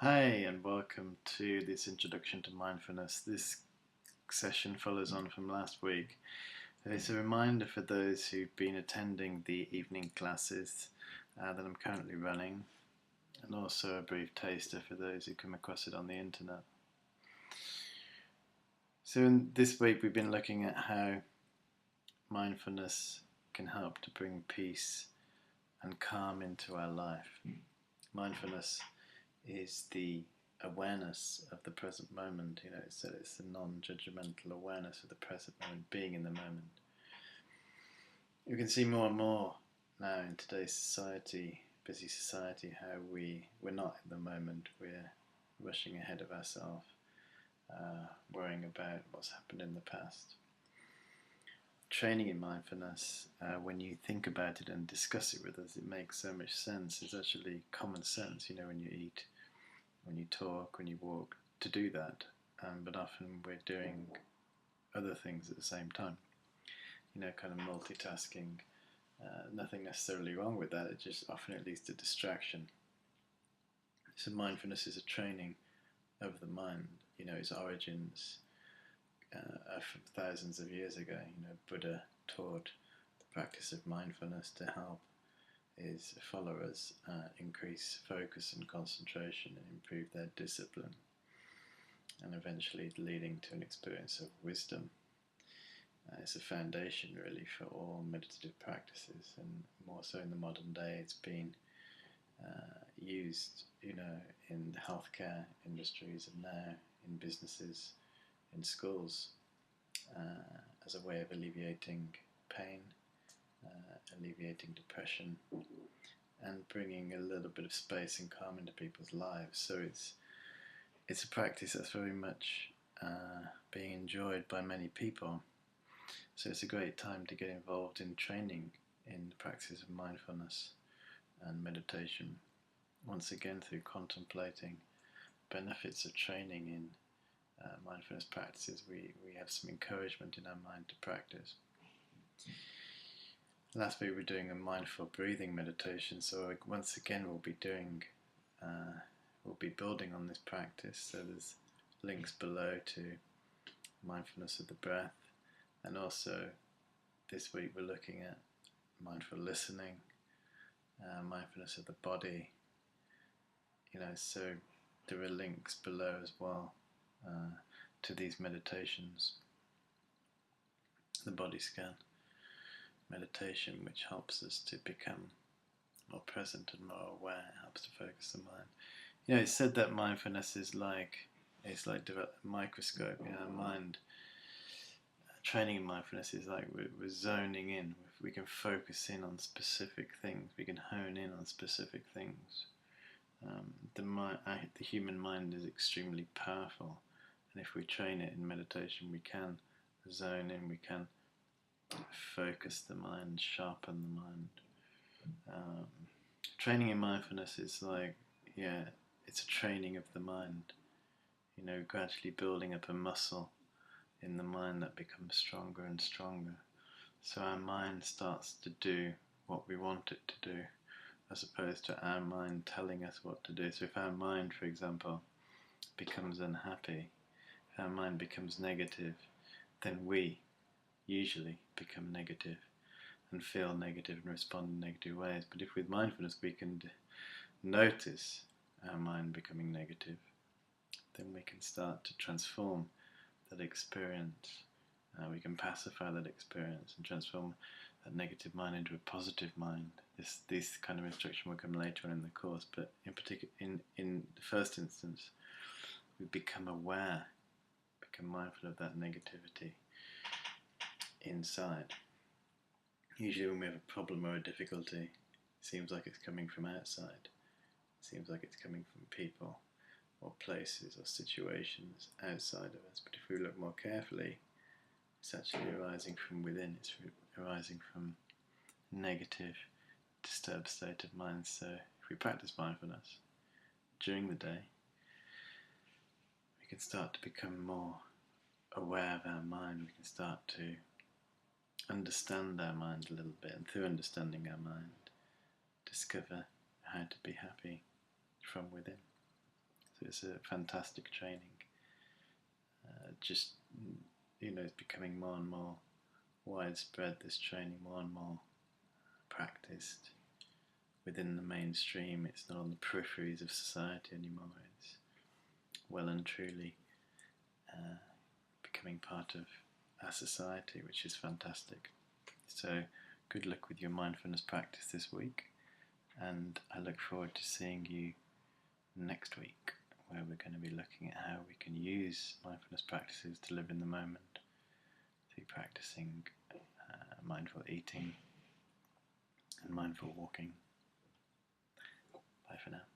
Hi, and welcome to this introduction to mindfulness. This session follows on from last week. It's a reminder for those who've been attending the evening classes that I'm currently running, and also a brief taster for those who come across it on the internet. So in this week we've been looking at how mindfulness can help to bring peace and calm into our life. Mindfulness is the awareness of the present moment. It's the non-judgmental awareness of the present moment, being in the moment. You can see more and more now in today's society, busy society, how we're not in the moment. We're rushing ahead of ourselves, worrying about what's happened in the past. Training in mindfulness, when you think about it and discuss it with us, it makes so much sense. It's actually common sense, when you eat, when you talk, when you walk, to do that. But often we're doing other things at the same time, kind of multitasking. Nothing necessarily wrong with that, it leads to distraction. So mindfulness is a training of the mind. Its origins are from thousands of years ago. Buddha taught the practice of mindfulness to help his followers increase focus and concentration and improve their discipline, and eventually leading to an experience of wisdom. It's a foundation really for all meditative practices, and more so in the modern day it's been used in the healthcare industries and now in businesses, in schools, as a way of alleviating pain, alleviating depression, and bringing a little bit of space and calm into people's lives. So it's a practice that's very much being enjoyed by many people. So it's a great time to get involved in training in the practice of mindfulness and meditation. Once again, through contemplating benefits of training in mindfulness practices, we have some encouragement in our mind to practice. Last week we were doing a mindful breathing meditation, so once again we'll be building on this practice. So there's links below to mindfulness of the breath, and also this week we're looking at mindful listening, mindfulness of the body. So there are links below as well to these meditations. The body scan meditation, which helps us to become more present and more aware. It helps to focus the mind. It's said that mindfulness is like a microscope. Mind training in mindfulness is like we're zoning in. We can focus in on specific things. We can hone in on specific things. The human mind is extremely powerful, and if we train it in meditation, we can zone in. We can focus the mind, sharpen the mind. Training in mindfulness is it's a training of the mind. Gradually building up a muscle in the mind that becomes stronger and stronger. So our mind starts to do what we want it to do, as opposed to our mind telling us what to do. So if our mind, for example, becomes unhappy, if our mind becomes negative, then we usually become negative and feel negative and respond in negative ways. But if with mindfulness we can notice our mind becoming negative, then we can start to transform that experience. We can pacify that experience and transform that negative mind into a positive mind. This kind of instruction will come later on in the course, but in particular, in the first instance, we become aware, become mindful of that negativity inside. Usually when we have a problem or a difficulty, it seems like it's coming from outside. It seems like it's coming from people or places or situations outside of us. But if we look more carefully, it's actually arising from within. It's arising from a negative, disturbed state of mind. So if we practice mindfulness during the day, we can start to become more aware of our mind. We can start to understand our mind a little bit, and through understanding our mind, discover how to be happy from within. It's a fantastic training. It's becoming more and more widespread, this training, more and more practiced within the mainstream. It's not on the peripheries of society anymore. It's well and truly becoming part of our society, which is fantastic. So good luck with your mindfulness practice this week, and I look forward to seeing you next week, where we're going to be looking at how we can use mindfulness practices to live in the moment through practicing mindful eating and mindful walking. Bye for now.